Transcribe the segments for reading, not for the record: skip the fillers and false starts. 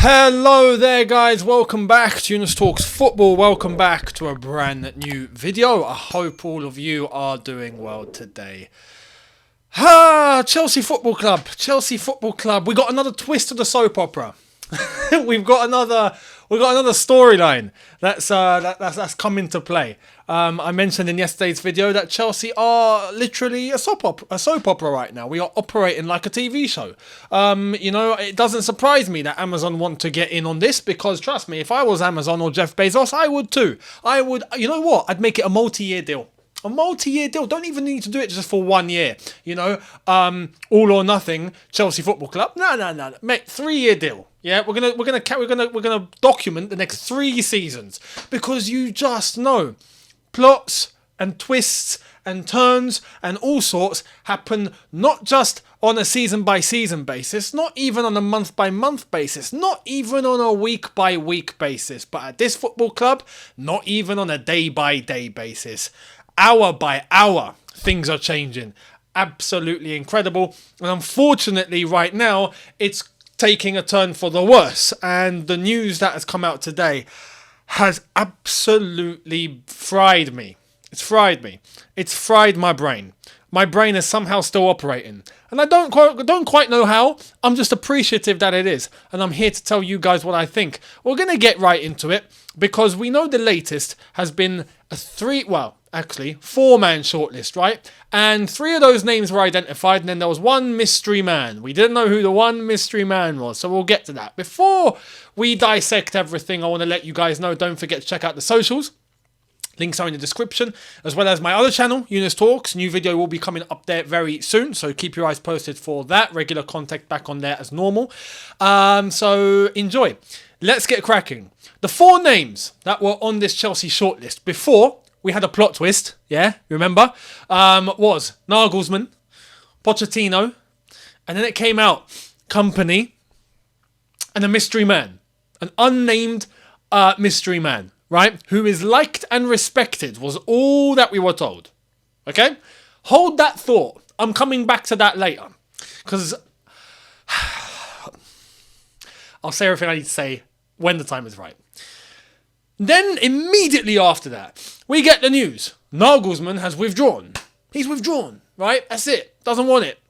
Hello there guys, welcome back to Younes Talks Football, welcome back to a brand new video. I hope all of you are doing well today. Chelsea Football Club, we got another twist of the soap opera. We've got another storyline that's come into play. I mentioned in yesterday's video that Chelsea are literally a soap opera right now. We are operating like a TV show. It doesn't surprise me that Amazon want to get in on this because, trust me, if I was Amazon or Jeff Bezos, I would too. I'd make it a multi-year deal. A multi-year deal. Don't even need to do it just for 1 year. All or nothing. Chelsea Football Club. No. Mate, 3-year deal. Yeah, we're gonna document the next 3 seasons because you just know plots and twists and turns and all sorts happen not just on a season by season basis, not even on a month by month basis, not even on a week by week basis, but at this football club, not even on a day by day basis. Hour by hour, things are changing. Absolutely incredible. And unfortunately, right now, it's taking a turn for the worse. And the news that has come out today has absolutely fried me. It's fried me. It's fried my brain. My brain is somehow still operating. And I don't quite know how. I'm just appreciative that it is. And I'm here to tell you guys what I think. We're going to get right into it because we know the latest has been a 4-man shortlist, right? And 3 of those names were identified, and then there was one mystery man. We didn't know who the one mystery man was, so we'll get to that. Before we dissect everything, I want to let you guys know, don't forget to check out the socials. Links are in the description, as well as my other channel, Younes Talks. New video will be coming up there very soon, so keep your eyes posted for that. Regular content back on there as normal. So enjoy. Let's get cracking. The 4 names that were on this Chelsea shortlist before we had a plot twist, yeah, remember, was Nagelsmann, Pochettino, and then it came out Kompany, and a mystery man, an unnamed mystery man, right, who is liked and respected, was all that we were told. Okay? Hold that thought. I'm coming back to that later, because I'll say everything I need to say when the time is right. Then, immediately after that, we get the news. Nagelsmann has withdrawn. He's withdrawn, right? That's it. Doesn't want it.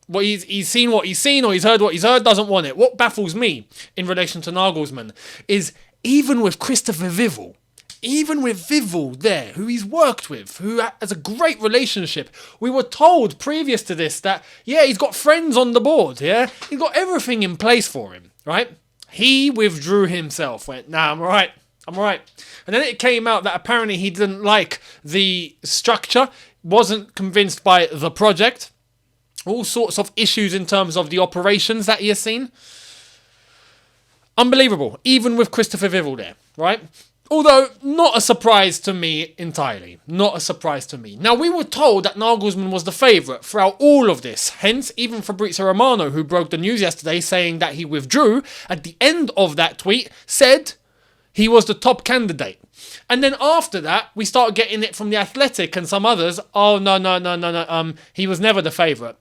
He's seen what he's seen, or he's heard what he's heard, doesn't want it. What baffles me in relation to Nagelsmann is even with Christopher Vivel there, who he's worked with, who has a great relationship, we were told previous to this that, yeah, he's got friends on the board, yeah? He's got everything in place for him, right? He withdrew himself, went, nah, I'm all right. And then it came out that apparently he didn't like the structure, wasn't convinced by the project, all sorts of issues in terms of the operations that he has seen. Unbelievable, even with Christopher Vivel there, right? Although, not a surprise to me entirely. Not a surprise to me. Now, we were told that Nagelsmann was the favourite throughout all of this. Hence, even Fabrizio Romano, who broke the news yesterday saying that he withdrew, at the end of that tweet, said he was the top candidate. And then after that, we start getting it from The Athletic and some others. Oh, no. He was never the favourite.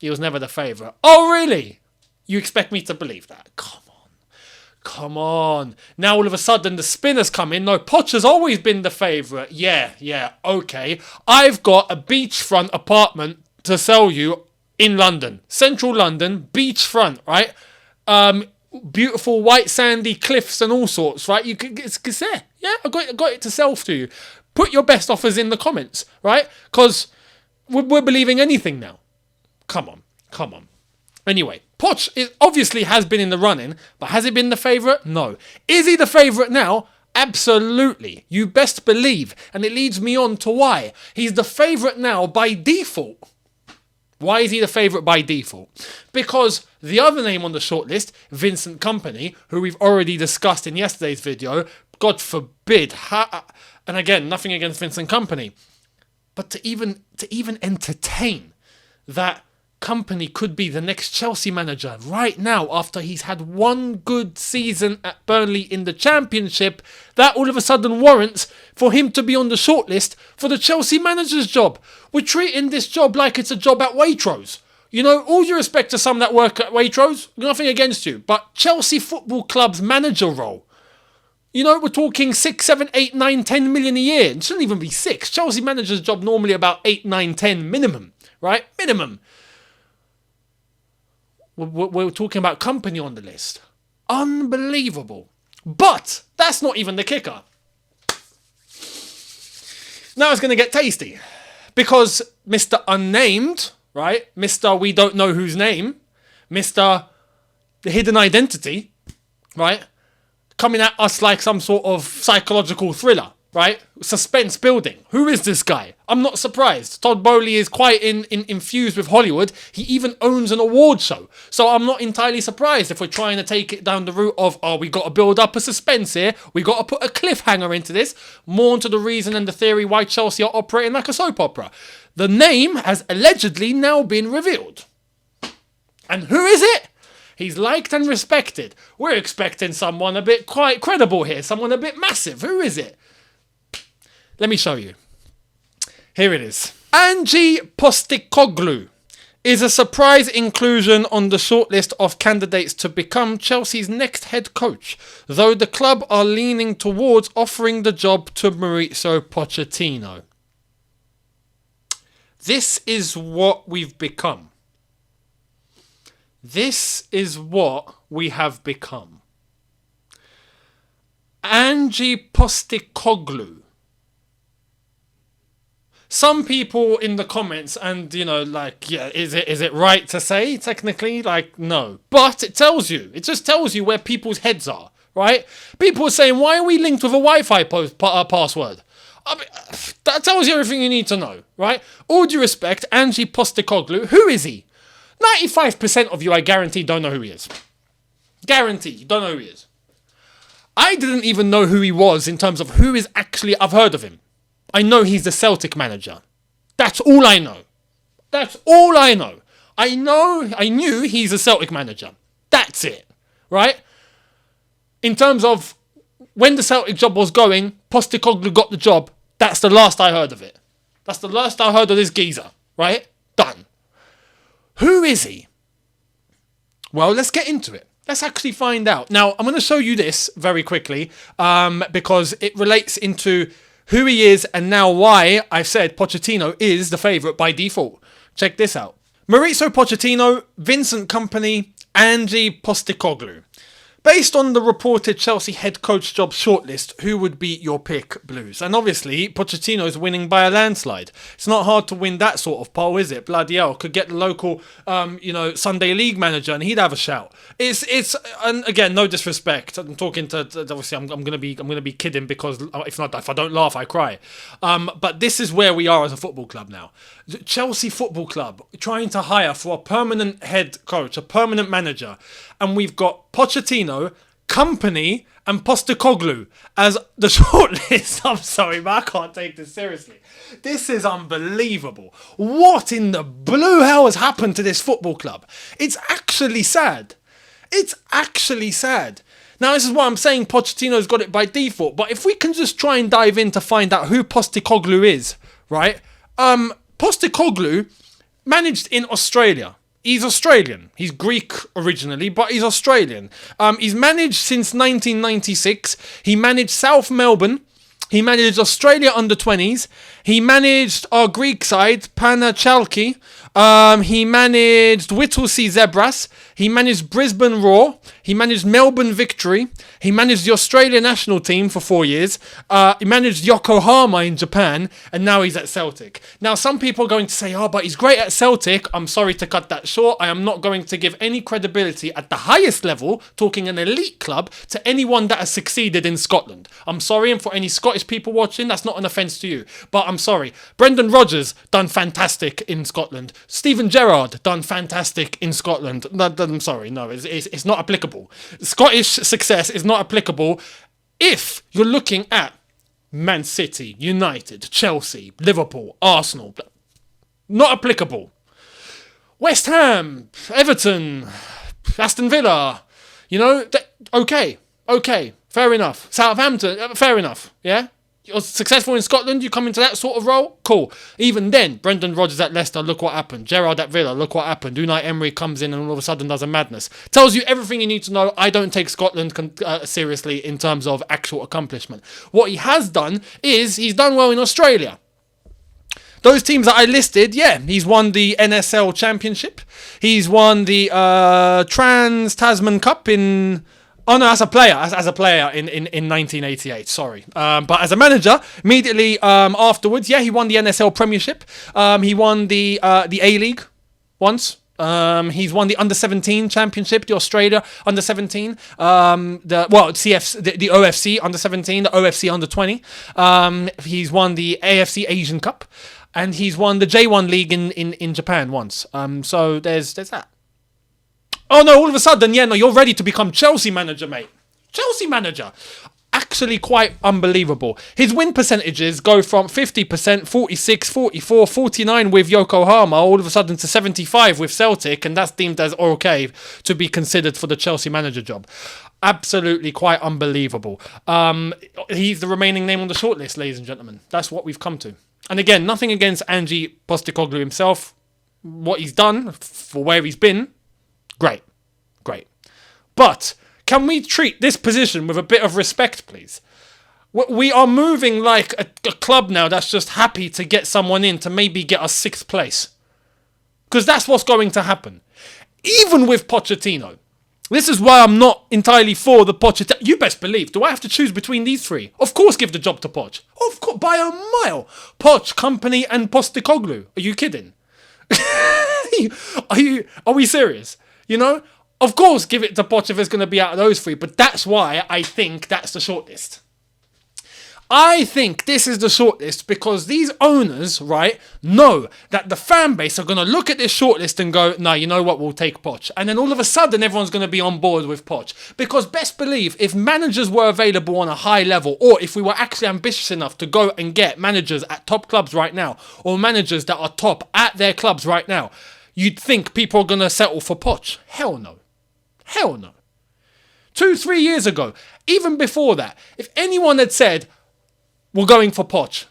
Oh, really? You expect me to believe that? Come on. Now all of a sudden the spin has come in. No, Poch has always been the favourite. Yeah, okay. I've got a beachfront apartment to sell you in London. Central London, beachfront, right? Beautiful white sandy cliffs and all sorts, right? It's there. Yeah, I got it to sell to you. Put your best offers in the comments, right? Because we're believing anything now. Come on. Anyway, Poch obviously has been in the running, but has he been the favourite? No. Is he the favourite now? Absolutely. You best believe. And it leads me on to why. He's the favourite now by default. Why is he the favourite by default? Because the other name on the shortlist, Vincent Kompany, who we've already discussed in yesterday's video, God forbid, and again, nothing against Vincent Kompany, but to even entertain that Kompany could be the next Chelsea manager right now after he's had one good season at Burnley in the Championship, that all of a sudden warrants for him to be on the shortlist for the Chelsea manager's job. We're treating this job like it's a job at Waitrose. You know, all due respect to some that work at Waitrose, nothing against you. But Chelsea Football Club's manager role, you know, we're talking 6, 7, 8, 9, 10 million a year. It shouldn't even be 6. Chelsea manager's job normally about 8, 9, 10 minimum, right? Minimum. We're talking about Kompany on the list. Unbelievable. But that's not even the kicker. Now it's going to get tasty. Because Mr. Unnamed, right? Mr. We don't know whose name. Mr. The Hidden Identity, right? Coming at us like some sort of psychological thriller, right? Suspense building. Who is this guy? I'm not surprised. Todd Boehly is quite infused with Hollywood. He even owns an award show. So I'm not entirely surprised if we're trying to take it down the route of, we got to build up a suspense here. We got to put a cliffhanger into this. More into the reason and the theory why Chelsea are operating like a soap opera. The name has allegedly now been revealed. And who is it? He's liked and respected. We're expecting someone a bit quite credible here. Someone a bit massive. Who is it? Let me show you. Here it is. Ange Postecoglou is a surprise inclusion on the shortlist of candidates to become Chelsea's next head coach, though the club are leaning towards offering the job to Mauricio Pochettino. This is what we've become. This is what we have become. Ange Postecoglou. Some people in the comments, and you know, like, yeah, is it right to say technically? Like, no. But it tells you. It just tells you where people's heads are, right? People are saying, why are we linked with a Wi-Fi password? I mean, that tells you everything you need to know, right? All due respect, Ange Postecoglou, who is he? 95% of you, I guarantee, don't know who he is. Guarantee, you don't know who he is. I didn't even know who he was in terms of who is actually, I've heard of him. I know he's the Celtic manager. That's all I know. That's all I know. I knew he's a Celtic manager. That's it, right? In terms of when the Celtic job was going, Postecoglou got the job. That's the last I heard of it. That's the last I heard of this geezer, right? Done. Who is he? Well, let's get into it. Let's actually find out. Now, I'm going to show you this very quickly because it relates into who he is and now why I've said Pochettino is the favourite by default. Check this out. Mauricio Pochettino, Vincent Kompany, Ange Postecoglou. Based on the reported Chelsea head coach job shortlist, who would be your pick, Blues? And obviously, Pochettino's winning by a landslide. It's not hard to win that sort of poll, is it? Bloody hell, could get the local, Sunday League manager and he'd have a shout. It's and again, no disrespect. I'm talking to obviously, I'm gonna be kidding because if I don't laugh, I cry. But this is where we are as a football club now. Chelsea Football Club trying to hire for a permanent head coach, a permanent manager, and we've got Pochettino, Kompany, and Postecoglou as the shortlist. I'm sorry, but I can't take this seriously. This is unbelievable. What in the blue hell has happened to this football club? It's actually sad. It's actually sad. Now, this is what I'm saying. Pochettino's got it by default, but if we can just try and dive in to find out who Postecoglou is, right? Postecoglou managed in Australia. He's Australian. He's Greek originally, but he's Australian. He's managed since 1996. He managed South Melbourne. He managed Australia under-20s. He managed our Greek side, Panachalki. He managed Whittlesea Zebras. He managed Brisbane Roar. He managed Melbourne Victory. He managed the Australian national team for 4 years. He managed Yokohama in Japan. And now he's at Celtic. Now, some people are going to say, but he's great at Celtic. I'm sorry to cut that short. I am not going to give any credibility at the highest level, talking an elite club, to anyone that has succeeded in Scotland. I'm sorry, and for any Scottish people watching, that's not an offence to you. But I'm sorry. Brendan Rodgers done fantastic in Scotland. Steven Gerrard done fantastic in Scotland. I'm sorry, no, it's not applicable. Scottish success is not applicable if you're looking at Man City, United, Chelsea, Liverpool, Arsenal. Not applicable. West Ham, Everton, Aston Villa, okay, fair enough. Southampton, fair enough, yeah? You're successful in Scotland, you come into that sort of role, cool. Even then, Brendan Rodgers at Leicester, look what happened. Gerrard at Villa, look what happened. Unai Emery comes in and all of a sudden does a madness. Tells you everything you need to know. I don't take Scotland seriously in terms of actual accomplishment. What he has done is he's done well in Australia. Those teams that I listed, yeah, he's won the NSL Championship. He's won the Trans-Tasman Cup in... Oh no, as a player in 1988, sorry. But as a manager, immediately afterwards, yeah, he won the NSL Premiership. He won the A-League once. He's won the Under-17 Championship, the Australia Under-17, the OFC Under-17, the OFC Under-20. He's won the AFC Asian Cup, and he's won the J1 League in Japan once. So there's that. Oh no, all of a sudden, you're ready to become Chelsea manager, mate. Chelsea manager. Actually quite unbelievable. His win percentages go from 50%, 46, 44, 49 with Yokohama, all of a sudden to 75 with Celtic, and that's deemed as okay to be considered for the Chelsea manager job. Absolutely quite unbelievable. He's the remaining name on the shortlist, ladies and gentlemen. That's what we've come to. And again, nothing against Ange Postecoglou himself. What he's done for where he's been, great. But can we treat this position with a bit of respect, please? We are moving like a club now that's just happy to get someone in to maybe get us 6th place. Because that's what's going to happen. Even with Pochettino. This is why I'm not entirely for the Pochettino. You best believe. Do I have to choose between these three? Of course give the job to Poch. Of course, by a mile. Poch, Kompany and Postecoglou. Are you kidding? Are we serious? You know? Of course, give it to Poch if it's going to be out of those three, but that's why I think that's the shortlist. I think this is the shortlist because these owners, right, know that the fan base are going to look at this shortlist and go, no, you know what, we'll take Poch. And then all of a sudden, everyone's going to be on board with Poch. Because best believe, if managers were available on a high level, or if we were actually ambitious enough to go and get managers at top clubs right now, or managers that are top at their clubs right now, you'd think people are going to settle for Poch. Hell no. Hell no. 2-3 years ago, even before that, if anyone had said, we're going for Poch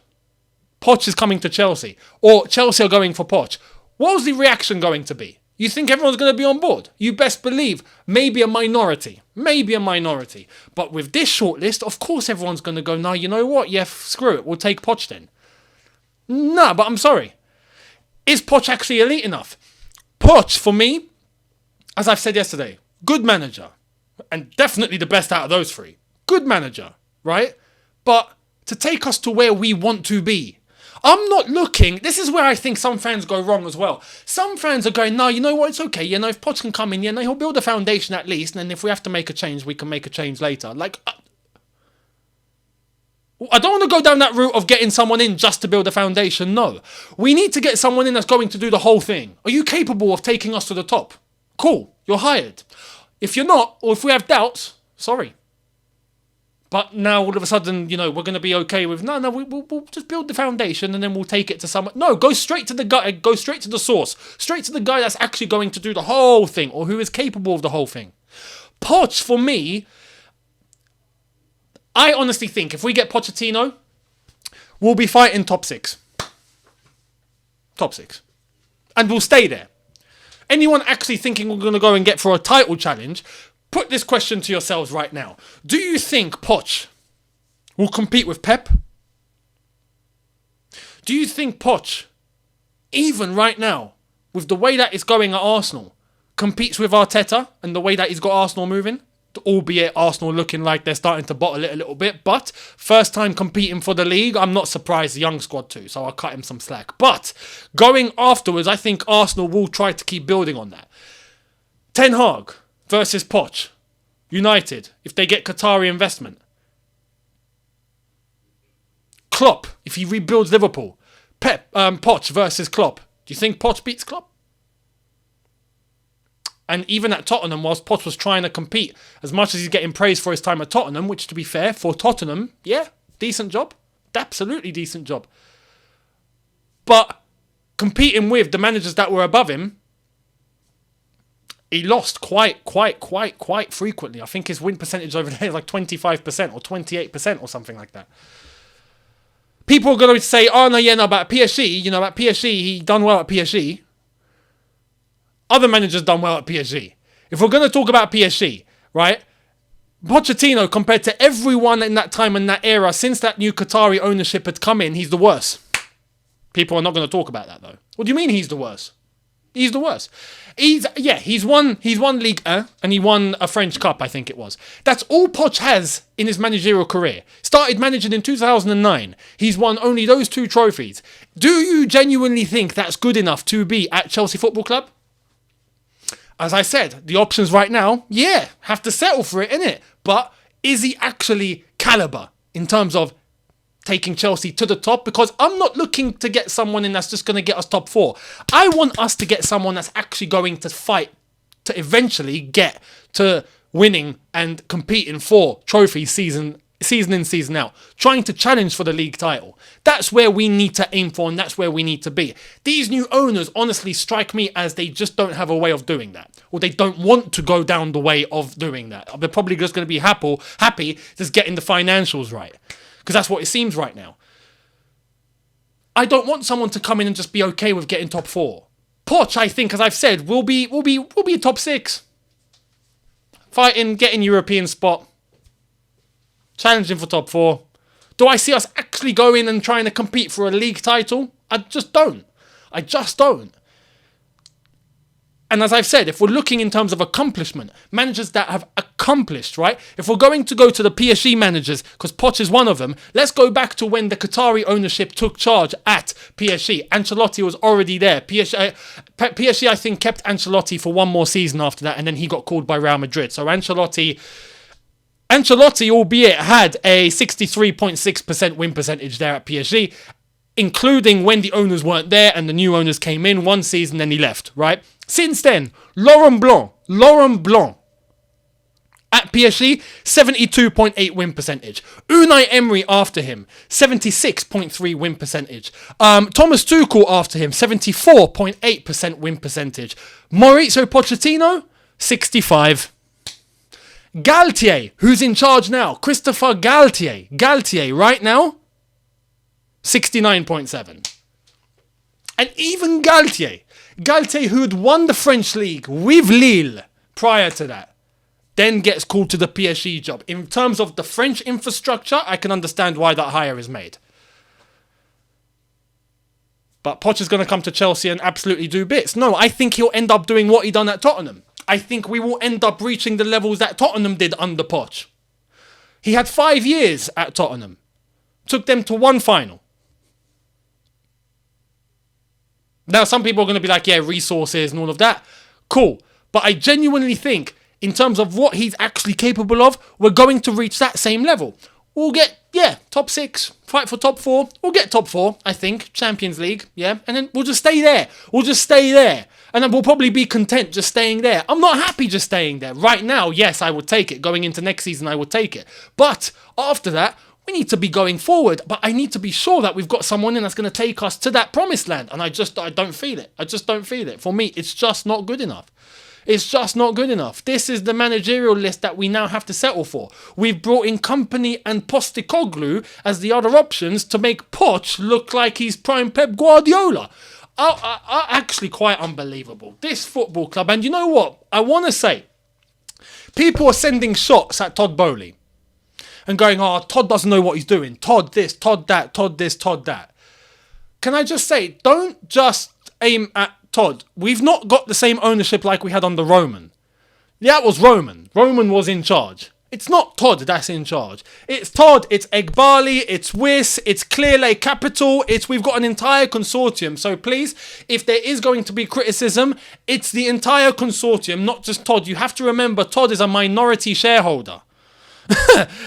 is coming to Chelsea, or Chelsea are going for Poch, what was the reaction going to be? You think everyone's going to be on board? You best believe, maybe a minority. But with this shortlist, of course everyone's going to go, no, you know what? Yeah, screw it, we'll take Poch then. No, but I'm sorry. Is Poch actually elite enough? Poch, for me, as I've said yesterday, good manager. And definitely the best out of those three. Good manager, right? But to take us to where we want to be. I'm not looking... This is where I think some fans go wrong as well. Some fans are going, no, you know what? It's okay. You know, if Poch can come in, you know, he'll build a foundation at least. And then if we have to make a change, we can make a change later. Like... I don't want to go down that route of getting someone in just to build a foundation. No. We need to get someone in that's going to do the whole thing. Are you capable of taking us to the top? Cool. You're hired. If you're not, or if we have doubts, sorry. But now all of a sudden, you know, we're going to be okay with, no, we'll just build the foundation and then we'll take it to someone. No, go straight to the guy, go straight to the source. Straight to the guy that's actually going to do the whole thing or who is capable of the whole thing. Poch, for me, I honestly think if we get Pochettino, we'll be fighting top 6. Top 6. And we'll stay there. Anyone actually thinking we're going to go and get for a title challenge, put this question to yourselves right now. Do you think Poch will compete with Pep? Do you think Poch, even right now, with the way that it's going at Arsenal, competes with Arteta and the way that he's got Arsenal moving? Albeit Arsenal looking like they're starting to bottle it a little bit, but first time competing for the league, I'm not surprised, young squad too, so I'll cut him some slack. But going afterwards, I think Arsenal will try to keep building on that. Ten Hag versus Poch. United, if they get Qatari investment. Klopp, if he rebuilds Liverpool. Poch versus Klopp. Do you think Poch beats Klopp? And even at Tottenham, whilst Poch was trying to compete, as much as he's getting praised for his time at Tottenham, which to be fair, for Tottenham, yeah, decent job. Absolutely decent job. But competing with the managers that were above him, he lost quite frequently. I think his win percentage over there is like 25% or 28% or something like that. people are going to say, oh, no, yeah, no, about PSG, about PSG, he done well at PSG. Other managers done well at PSG. If we're going to talk about PSG, right, Pochettino, compared to everyone in that time and that era, since that new Qatari ownership had come in, he's the worst. People are not going to talk about that, though. What do you mean he's the worst? He's the worst. He's won Ligue 1 and he won a French Cup, I think it was. That's all Poch has in his managerial career. Started managing in 2009. He's won only those 2 trophies. Do you genuinely think that's good enough to be at Chelsea Football Club? As I said, the options right now, have to settle for it, innit? But is he actually caliber in terms of taking Chelsea to the top? Because I'm not looking to get someone in that's just going to get us top 4. I want us to get someone that's actually going to fight to eventually get to winning and competing for trophies season in, season out. Trying to challenge for the league title. That's where we need to aim for and that's where we need to be. These new owners honestly strike me as they just don't have a way of doing that. Or they don't want to go down the way of doing that. They're probably just going to be happy just getting the financials right. Because that's what it seems right now. I don't want someone to come in and just be okay with getting top 4. Poch, I think, as I've said, will be top 6. Fighting, getting European spot. Challenging for top 4. Do I see us actually going and trying to compete for a league title? I just don't. And as I've said, if we're looking in terms of accomplishment, managers that have accomplished, right? If we're going to go to the PSG managers, because Poch is one of them, let's go back to when the Qatari ownership took charge at PSG. Ancelotti was already there. PSG, I think, kept Ancelotti for one more season after that, and then he got called by Real Madrid. So Ancelotti, albeit, had a 63.6% win percentage there at PSG, including when the owners weren't there and the new owners came in one season, then he left, right? Since then, Laurent Blanc at PSG, 72.8 win percentage. Unai Emery after him, 76.3 win percentage. Thomas Tuchel after him, 74.8% win percentage. Mauricio Pochettino, 65. Galtier, who's in charge now, Christopher Galtier right now, 69.7. And even Galtier, who had won the French league with Lille prior to that, then gets called to the PSG job. In terms of the French infrastructure, I can understand why that hire is made. But Poch is going to come to Chelsea and absolutely do bits. No, I think he'll end up doing what he done at Tottenham. I think we will end up reaching the levels that Tottenham did under Poch. He had 5 years at Tottenham. Took them to one final. Now, some people are going to be like, yeah, resources and all of that. Cool. But I genuinely think, in terms of what he's actually capable of, we're going to reach that same level. We'll get, top 6, fight for top 4. We'll get top 4, I think. Champions League, and then we'll just stay there. And then we'll probably be content just staying there. I'm not happy just staying there. Right now, yes, I would take it. Going into next season, I would take it. But after that, we need to be going forward. But I need to be sure that we've got someone in that's going to take us to that promised land. And I don't feel it. I just don't feel it. For me, it's just not good enough. It's just not good enough. This is the managerial list that we now have to settle for. We've brought in Kompany and Postecoglou as the other options to make Poch look like he's prime Pep Guardiola. Are actually quite unbelievable. This football club, and you know what? I want to say, people are sending shots at Todd Boehly and going, Todd doesn't know what he's doing. Todd this, Todd that, Todd this, Todd that. Can I just say, don't just aim at Todd. We've not got the same ownership like we had under Roman. Yeah, it was Roman. Roman was in charge. It's not Todd that's in charge. It's Todd, it's Egbali, it's Wiss, it's Clearlake Capital, we've got an entire consortium. So please, if there is going to be criticism, it's the entire consortium, not just Todd. You have to remember, Todd is a minority shareholder.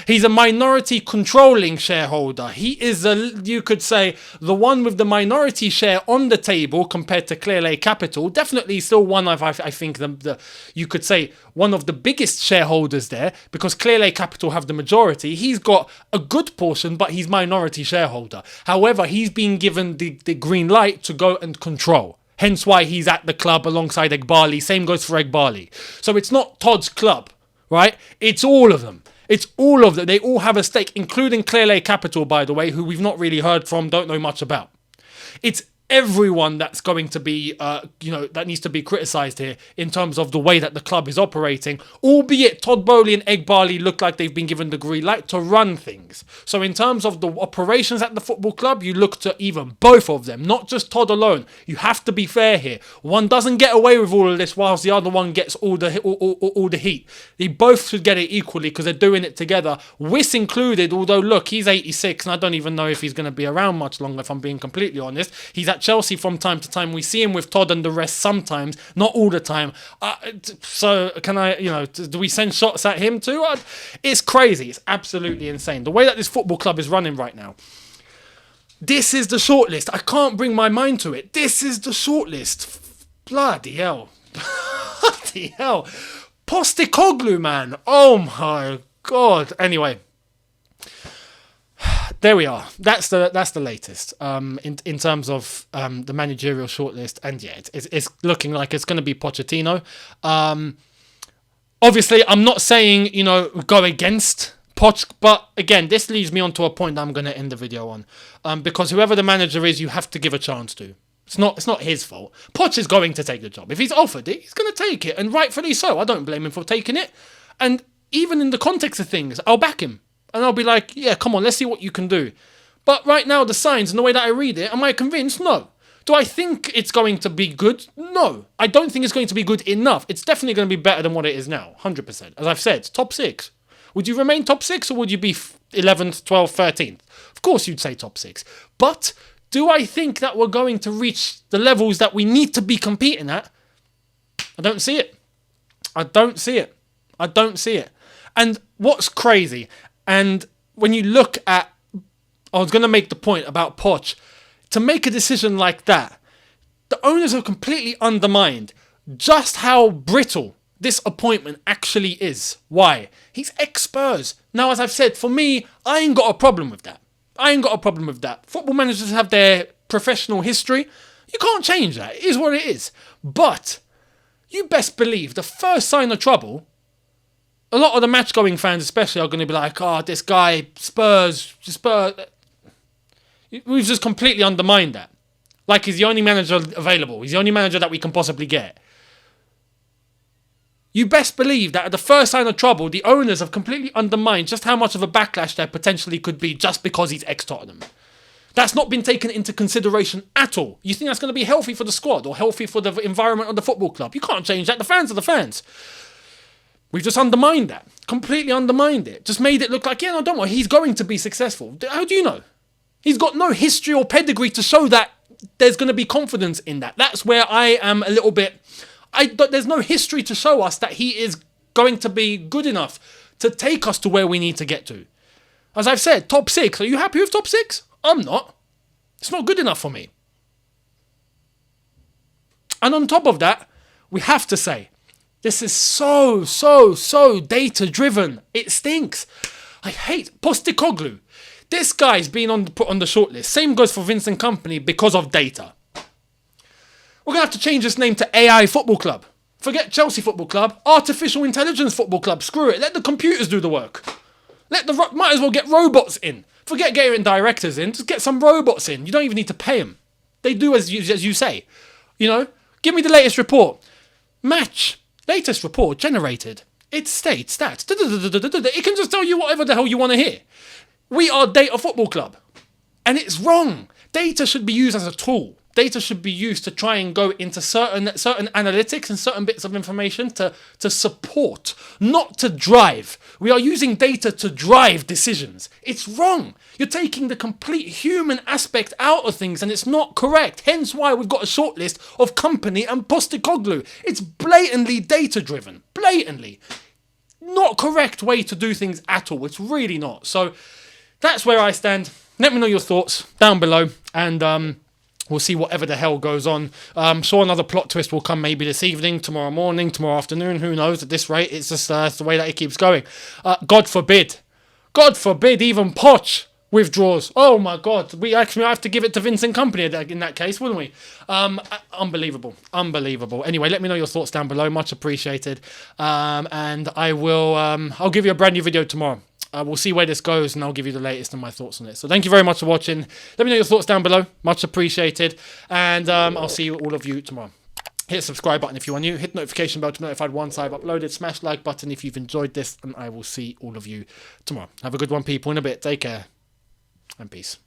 He's a minority controlling shareholder. He is, you could say, the one with the minority share on the table compared to Clearlake Capital. Definitely still one of, I think, you could say, one of the biggest shareholders there, because Clearlake Capital have the majority. He's got a good portion, but he's minority shareholder. However, he's been given the green light to go and control. Hence why he's at the club alongside Egbali. Same goes for Egbali. So it's not Todd's club, right? It's all of them. It's all of them. They all have a stake, including Clearlay Capital, by the way, who we've not really heard from, don't know much about. It's everyone that's going to be, that needs to be criticised here in terms of the way that the club is operating, albeit Todd Bowley and Eghbali look like they've been given the green light to run things. So in terms of the operations at the football club, you look to even both of them, not just Todd alone. You have to be fair here. One doesn't get away with all of this whilst the other one gets all the heat. They both should get it equally because they're doing it together. Wiss included, although look, he's 86 and I don't even know if he's going to be around much longer, if I'm being completely honest. He's at Chelsea from time to time. We see him with Todd and the rest sometimes, not all the time. So can I, do we send shots at him too? It's crazy. It's absolutely insane. The way that this football club is running right now. This is the shortlist. I can't bring my mind to it. This is the shortlist. Bloody hell. Bloody hell. Postecoglou, man. Oh my God. Anyway. There we are. That's the latest in terms of the managerial shortlist, and yeah, it's looking like it's going to be Pochettino. Obviously, I'm not saying go against Poch, but again, this leads me on to a point that I'm going to end the video on, because whoever the manager is, you have to give a chance to. It's not his fault. Poch is going to take the job. If he's offered it, he's going to take it, and rightfully so. I don't blame him for taking it, and even in the context of things, I'll back him. And I'll be like, yeah, come on, let's see what you can do. But right now, the signs and the way that I read it, am I convinced? No. Do I think it's going to be good? No. I don't think it's going to be good enough. It's definitely going to be better than what it is now, 100%. As I've said, top 6. Would you remain top 6 or would you be 11th, 12th, 13th? Of course you'd say top 6. But do I think that we're going to reach the levels that we need to be competing at? I don't see it. I don't see it. And what's crazy... And when you look at, I was going to make the point about Poch, to make a decision like that, the owners have completely undermined just how brittle this appointment actually is. Why? He's ex-Spurs. Now, as I've said, for me, I ain't got a problem with that. Football managers have their professional history. You can't change that. It is what it is. But you best believe the first sign of trouble, a lot of the match-going fans especially are going to be like, this guy, Spurs. We've just completely undermined that. Like he's the only manager available. He's the only manager that we can possibly get. You best believe that at the first sign of trouble, the owners have completely undermined just how much of a backlash there potentially could be just because he's ex-Tottenham. That's not been taken into consideration at all. You think that's going to be healthy for the squad or healthy for the environment of the football club? You can't change that. The fans are the fans. We've just undermined that. Completely undermined it. Just made it look like, don't worry, he's going to be successful. How do you know? He's got no history or pedigree to show that there's going to be confidence in that. That's where I am a little bit... there's no history to show us that he is going to be good enough to take us to where we need to get to. As I've said, top 6. Are you happy with top 6? I'm not. It's not good enough for me. And on top of that, we have to say, this is so data-driven. It stinks. I hate Postecoglou. This guy's been put on the shortlist. Same goes for Vincent Kompany because of data. We're going to have to change this name to AI Football Club. Forget Chelsea Football Club. Artificial Intelligence Football Club. Screw it. Let the computers do the work. Might as well get robots in. Forget getting directors in. Just get some robots in. You don't even need to pay them. They do as you say. Give me the latest report. Match. Latest report generated. It states that. It can just tell you whatever the hell you want to hear. We are Data Football Club. And it's wrong. Data should be used as a tool. Data should be used to try and go into certain analytics and certain bits of information to support, not to drive. We are using data to drive decisions. It's wrong. You're taking the complete human aspect out of things and it's not correct. Hence why we've got a shortlist of Kompany and Postecoglou. It's blatantly data-driven. Blatantly. Not correct way to do things at all. It's really not. So that's where I stand. Let me know your thoughts down below and we'll see whatever the hell goes on. I'm sure another plot twist will come maybe this evening, tomorrow morning, tomorrow afternoon. Who knows? At this rate, it's just the way that it keeps going. God forbid even Poch Withdraws. Oh my God. We actually have to give it to Vincent Kompany in that case, wouldn't we? Unbelievable. Anyway, let me know your thoughts down below. Much appreciated. And I'll give you a brand new video tomorrow. We'll see where this goes, and I'll give you the latest and my thoughts on it. So thank you very much for watching. Let me know your thoughts down below. Much appreciated. And I'll see all of you tomorrow. Hit the subscribe button if you are new. Hit the notification bell to be notified once I've uploaded. Smash the like button if you've enjoyed this. And I will see all of you tomorrow. Have a good one, people. In a bit. Take care. And peace.